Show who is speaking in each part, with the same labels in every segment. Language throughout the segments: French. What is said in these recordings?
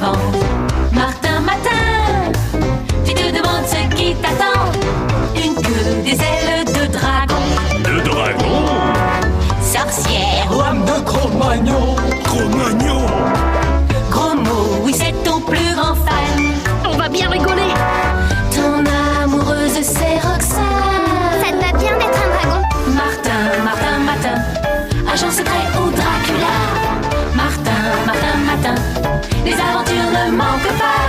Speaker 1: vent. Martin, Martin, tu te demandes ce qui t'attend. Une queue, des ailes de dragon.
Speaker 2: De dragon?
Speaker 1: Sorcière,
Speaker 3: Lame de Cro-Magnon.
Speaker 2: Cro-Magnon?
Speaker 1: gros mot, oui c'est ton plus grand fan.
Speaker 4: On va bien rigoler.
Speaker 1: Ton amoureuse c'est Roxane.
Speaker 4: Ça te va bien d'être un dragon.
Speaker 1: Martin, Martin, Martin, agent secret ou Dracula. Martin, Martin, Martin, les aventures ne manquent pas.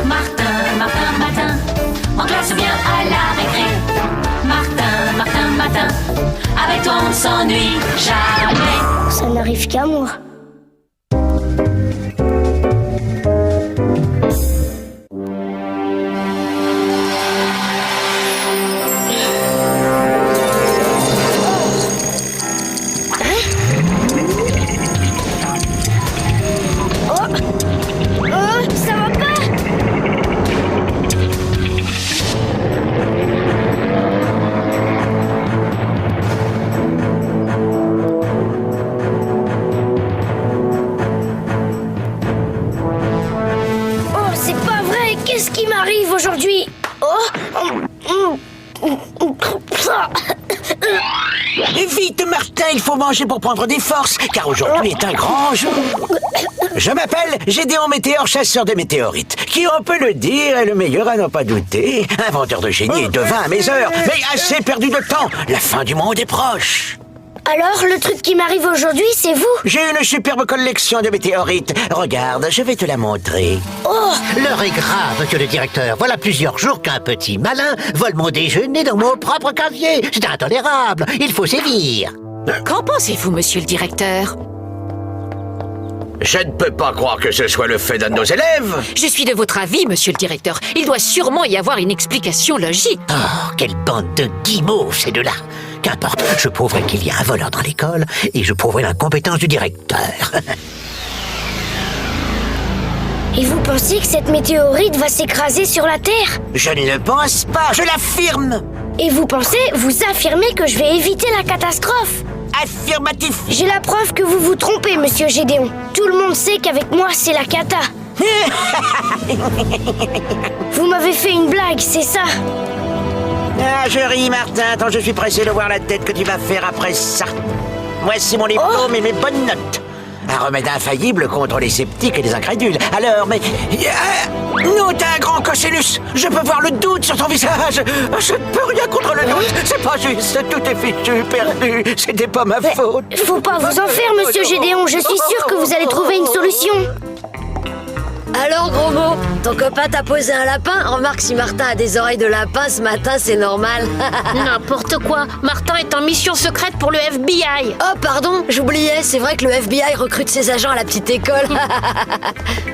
Speaker 1: Martin, Martin, Martin, en classe ou bien à la récré. Martin, Martin, Martin, avec toi on ne s'ennuie jamais.
Speaker 4: Ça n'arrive qu'à moi. Ça va pas? Oh, c'est pas vrai! Qu'est-ce qui m'arrive aujourd'hui?
Speaker 5: Vite, Martin, il faut manger pour prendre des forces, car aujourd'hui est un grand jour. Je m'appelle Gédéon Météore, chasseur de météorites, qui, on peut le dire, est le meilleur à n'en pas douter. Inventeur de génie et de vin à mes heures, mais assez perdu de temps. La fin du monde est proche.
Speaker 4: Alors, le truc qui m'arrive aujourd'hui, c'est vous?
Speaker 5: J'ai une superbe collection de météorites. Regarde, je vais te la montrer.
Speaker 4: Oh!
Speaker 6: L'heure est grave, monsieur le directeur. Voilà plusieurs jours qu'un petit malin vole mon déjeuner dans mon propre casier. C'est intolérable. Il faut sévir.
Speaker 1: Qu'en pensez-vous, monsieur le directeur?
Speaker 5: Je ne peux pas croire que ce soit le fait d'un de nos élèves.
Speaker 1: Je suis de votre avis, monsieur le directeur. Il doit sûrement y avoir une explication logique.
Speaker 6: Oh, quelle bande de guimauves, ces deux-là. Qu'importe, je prouverai qu'il y a un voleur dans l'école et je prouverai l'incompétence du directeur.
Speaker 4: Et vous pensez que cette météorite va s'écraser sur la Terre?
Speaker 5: Je ne le pense pas, je l'affirme.
Speaker 4: Et vous affirmez que je vais éviter la catastrophe?
Speaker 5: Affirmatif.
Speaker 4: J'ai la preuve que vous vous trompez, monsieur Gédéon. Tout le monde sait qu'avec moi, c'est la cata. Vous m'avez fait une blague, c'est ça?
Speaker 5: Ah, je ris, Martin, tant je suis pressé de voir la tête que tu vas faire après ça. Voici mon diplôme et mes bonnes notes. Un remède infaillible contre les sceptiques et les incrédules. Alors, mais... Non, t'as un grand cosinus. Je peux voir le doute sur ton visage. Je ne peux rien contre le doute. C'est pas juste, tout est fichu, perdu. C'était pas ma faute.
Speaker 4: Faut pas vous en faire, monsieur Gédéon. Je suis sûre que vous allez trouver une solution.
Speaker 7: Alors, gros mot, ton copain t'a posé un lapin? Remarque, si Martin a des oreilles de lapin ce matin, c'est normal.
Speaker 4: N'importe quoi. Martin est en mission secrète pour le FBI.
Speaker 7: Oh, pardon, j'oubliais, c'est vrai que le FBI recrute ses agents à la petite école.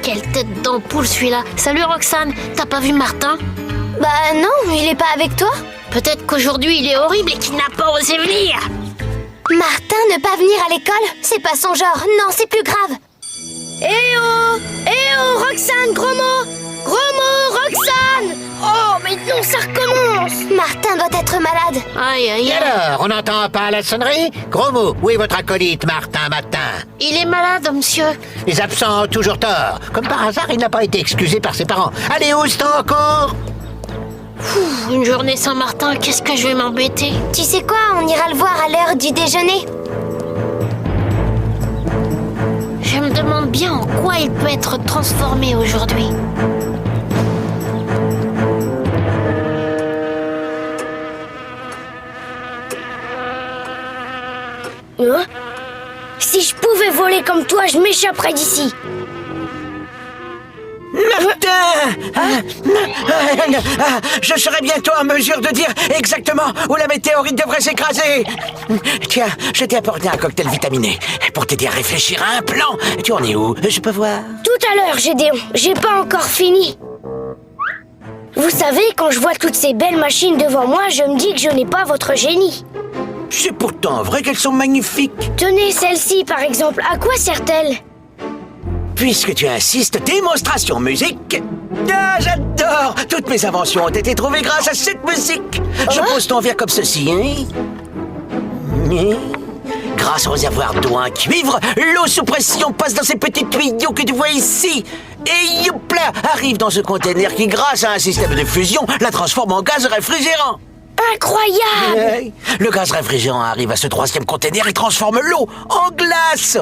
Speaker 4: Quelle tête d'ampoule celui-là. Salut Roxane, t'as pas vu Martin? Bah non, il est pas avec toi. Peut-être qu'aujourd'hui il est horrible et qu'il n'a pas osé venir. Martin ne pas venir à l'école? C'est pas son genre, non, c'est plus grave. Eh oh, Roxane, gros mot, Roxane. Oh, mais non, ça recommence. Martin doit être malade. Aïe, aïe,
Speaker 6: Et
Speaker 4: aïe.
Speaker 6: alors, on n'entend pas la sonnerie? Gros mot, où est votre acolyte, Martin Matin?
Speaker 4: Il est malade, monsieur.
Speaker 6: Les absents ont toujours tort. Comme par hasard, il n'a pas été excusé par ses parents. Allez, où est-ce encore?
Speaker 4: Une journée sans Martin, qu'est-ce que je vais m'embêter? Tu sais quoi, on ira le voir à l'heure du déjeuner. Je me demande bien en quoi il peut être transformé aujourd'hui. Si je pouvais voler comme toi, je m'échapperais d'ici.
Speaker 5: Martin! Je serai bientôt en mesure de dire exactement où la météorite devrait s'écraser. Tiens, je t'ai apporté un cocktail vitaminé pour t'aider à réfléchir à un plan. Tu en es où? Je peux voir?
Speaker 4: Tout à l'heure, Gédéon. J'ai pas encore fini. Vous savez, quand je vois toutes ces belles machines devant moi, je me dis que je n'ai pas votre génie.
Speaker 5: C'est pourtant vrai qu'elles sont magnifiques.
Speaker 4: Tenez, celle-ci, par exemple. À quoi sert-elle?
Speaker 5: Puisque tu insistes, démonstration musique. Ah, j'adore! Toutes mes inventions ont été trouvées grâce à cette musique. Je pose ton verre comme ceci, hein? Grâce au réservoir d'eau en cuivre, l'eau sous pression passe dans ces petits tuyaux que tu vois ici. Et youpla, arrive dans ce conteneur qui, grâce à un système de fusion, la transforme en gaz réfrigérant.
Speaker 4: Incroyable!
Speaker 5: Ouais. Le gaz réfrigérant arrive à ce troisième conteneur et transforme l'eau en glace.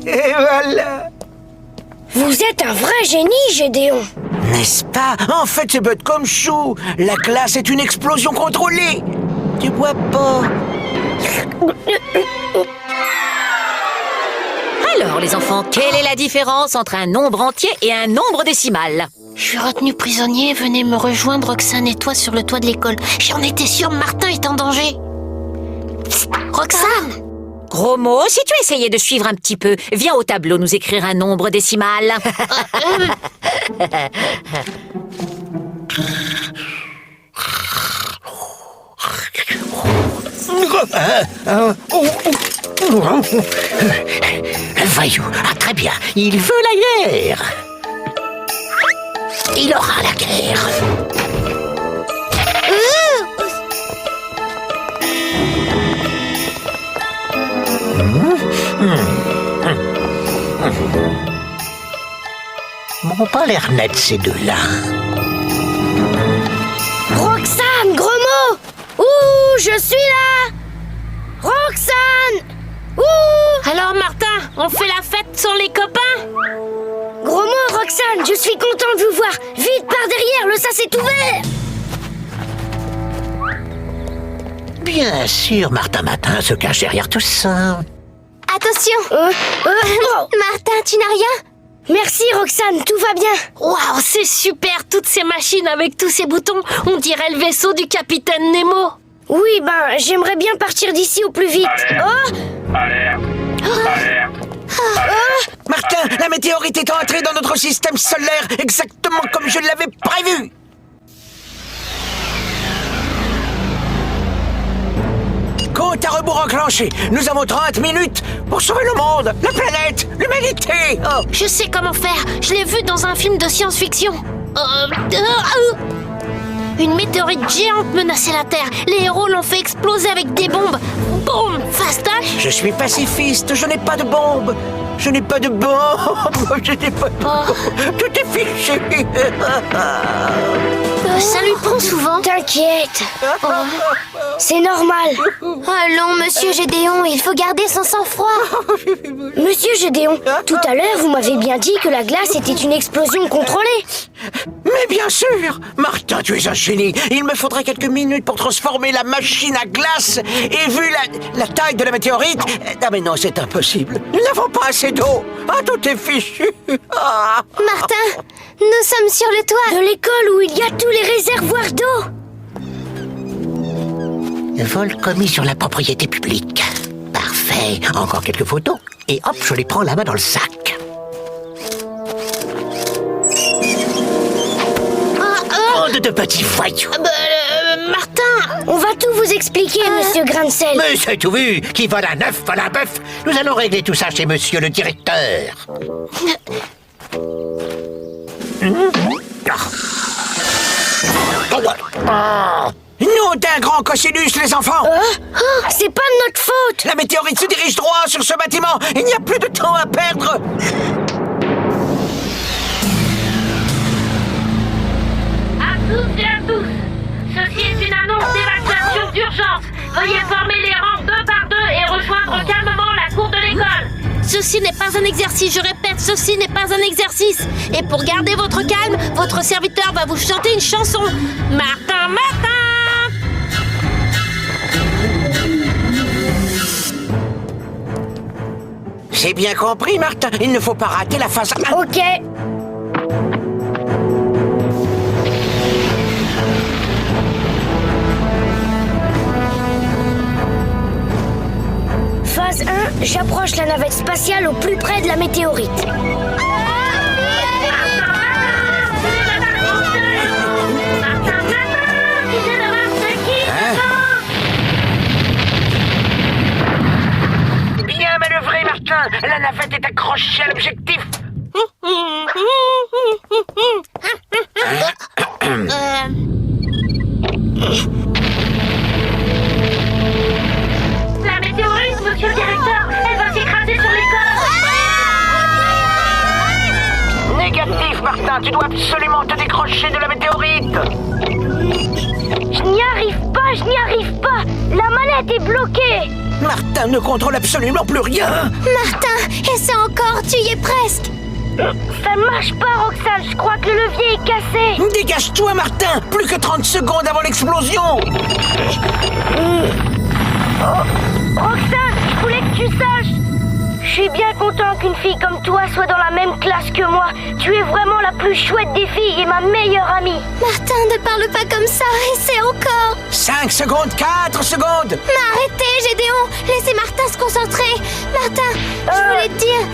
Speaker 5: Et voilà.
Speaker 4: Vous êtes un vrai génie, Gédéon.
Speaker 5: N'est-ce pas? En fait, c'est bête comme chou. La glace est une explosion contrôlée. Tu bois pas.
Speaker 8: Alors, les enfants, quelle est la différence entre un nombre entier et un nombre décimal?
Speaker 4: Je suis retenu prisonnier. Venez me rejoindre, Roxane et toi, sur le toit de l'école. J'en étais sûre, Martin est en danger. Psst, Roxane!
Speaker 8: Gros mot, si tu essayais de suivre un petit peu, viens au tableau nous écrire un nombre décimal.
Speaker 6: Voyou, ah très bien, il veut la guerre. Il aura la guerre. M'ont pas l'air net ces deux-là.
Speaker 4: Roxane, gros mot! Ouh, je suis là! Roxane! Ouh! Alors, Martin, on fait la fête sans les copains? Gros mot, Roxane, je suis content de vous voir. Vite, par derrière, le sas est ouvert!
Speaker 6: Bien sûr, Martin Matin se cache derrière tout ça.
Speaker 4: Attention! Martin, tu n'as rien? Merci, Roxane, tout va bien. Waouh, c'est super, toutes ces machines avec tous ces boutons. On dirait le vaisseau du capitaine Nemo. Oui, ben, j'aimerais bien partir d'ici au plus vite.
Speaker 2: Alerte.
Speaker 5: Martin, la météorite est entrée dans notre système solaire exactement comme je l'avais prévu. Compte à rebours enclenché. Nous avons 30 minutes pour sauver le monde, la planète, l'humanité. Oh.
Speaker 4: Je sais comment faire. Je l'ai vu dans un film de science-fiction. Une météorite géante menaçait la Terre. Les héros l'ont fait exploser avec des bombes. Boum! Fastoche!
Speaker 5: Je suis pacifiste, je n'ai pas de bombe. Je n'ai pas de bombe. Je n'ai pas de bombe. Tout est fichu.
Speaker 4: Ça lui prend souvent. T'inquiète. C'est normal. Allons, monsieur Gédéon, il faut garder son sang-froid. Monsieur Gédéon, tout à l'heure, vous m'avez bien dit que la glace était une explosion contrôlée.
Speaker 5: Mais bien sûr, Martin, tu es un génie. Il me faudrait quelques minutes pour transformer la machine à glace. Et vu la taille de la météorite... Ah mais non, c'est impossible. Nous n'avons pas assez d'eau. Ah, tout est fichu. Ah.
Speaker 4: Martin, nous sommes sur le toit de l'école où il y a tous les réservoirs d'eau.
Speaker 6: Vol commis sur la propriété publique. Parfait. Encore quelques photos. Et hop, je les prends la main dans le sac. Oh, de petits voyous.
Speaker 4: Martin, on va tout vous expliquer, monsieur Grain-de-Sel.
Speaker 6: Mais c'est tout vu. Qui vole un œuf, vole un bœuf. Nous allons régler tout ça chez monsieur le directeur.
Speaker 5: Nom d'un grand cosinus, les enfants.
Speaker 4: C'est pas de notre faute.
Speaker 5: La météorite se dirige droit sur ce bâtiment. Il n'y a plus de temps à perdre.
Speaker 1: À toutes et à tous, ceci est une annonce d'évacuation d'urgence. Veuillez former les rangs 2 par 2 et rejoindre calmement la cour de l'école.
Speaker 4: Ceci n'est pas un exercice, je répète, ceci n'est pas un exercice. Et pour garder votre calme, votre serviteur va vous chanter une chanson. Martin, Martin!
Speaker 5: J'ai bien compris, Martin. Il ne faut pas rater la phase 1.
Speaker 4: Ok. Phase 1, j'approche la navette spatiale au plus près de la météorite.
Speaker 5: Bien manœuvré, Martin. La navette est accrochée à l'objectif. Martin, tu dois absolument te décrocher de la météorite.
Speaker 4: Je n'y arrive pas. La manette est bloquée.
Speaker 5: Martin ne contrôle absolument plus rien.
Speaker 4: Martin, essaie encore, tu y es presque. Ça ne marche pas, Roxane, je crois que le levier est cassé.
Speaker 5: Dégage-toi, Martin. Plus que 30 secondes avant l'explosion.
Speaker 4: Roxane, je voulais que tu saches. Je suis bien content qu'une fille comme toi soit dans la même classe que moi. Tu es vraiment la plus chouette des filles et ma meilleure amie. Martin, ne parle pas comme ça, essaie encore.
Speaker 5: 5 secondes, 4 secondes.
Speaker 4: Mais arrêtez, Gédéon. Laissez Martin se concentrer. Martin, je voulais te dire...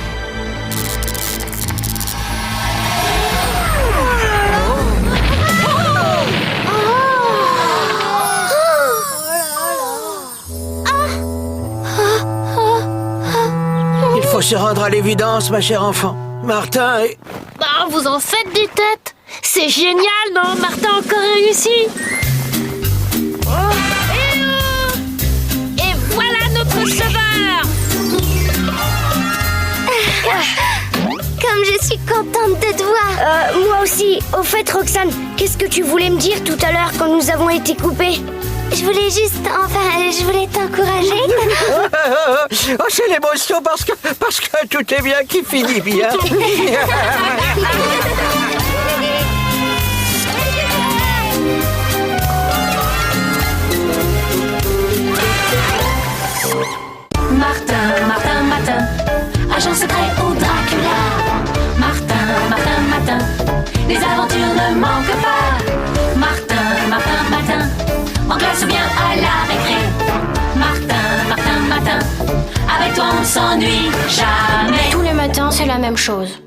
Speaker 5: Il faut se rendre à l'évidence, ma chère enfant. Martin est...
Speaker 4: Bah, vous en faites des têtes. C'est génial, non? Martin a encore réussi.
Speaker 8: Et voilà notre sauveur!
Speaker 4: Comme je suis contente de te voir. Moi aussi. Au fait, Roxane, qu'est-ce que tu voulais me dire tout à l'heure quand nous avons été coupés? Je voulais juste... je voulais t'encourager.
Speaker 5: Oh, c'est l'émotion parce que tout est bien qui finit bien.
Speaker 1: Martin, agent secret au Dracula. Martin, les aventures ne manquent pas. Martin, en classe ou bien à la récré. Martin, avec toi on s'ennuie jamais.
Speaker 4: Tous les matins, c'est la même chose.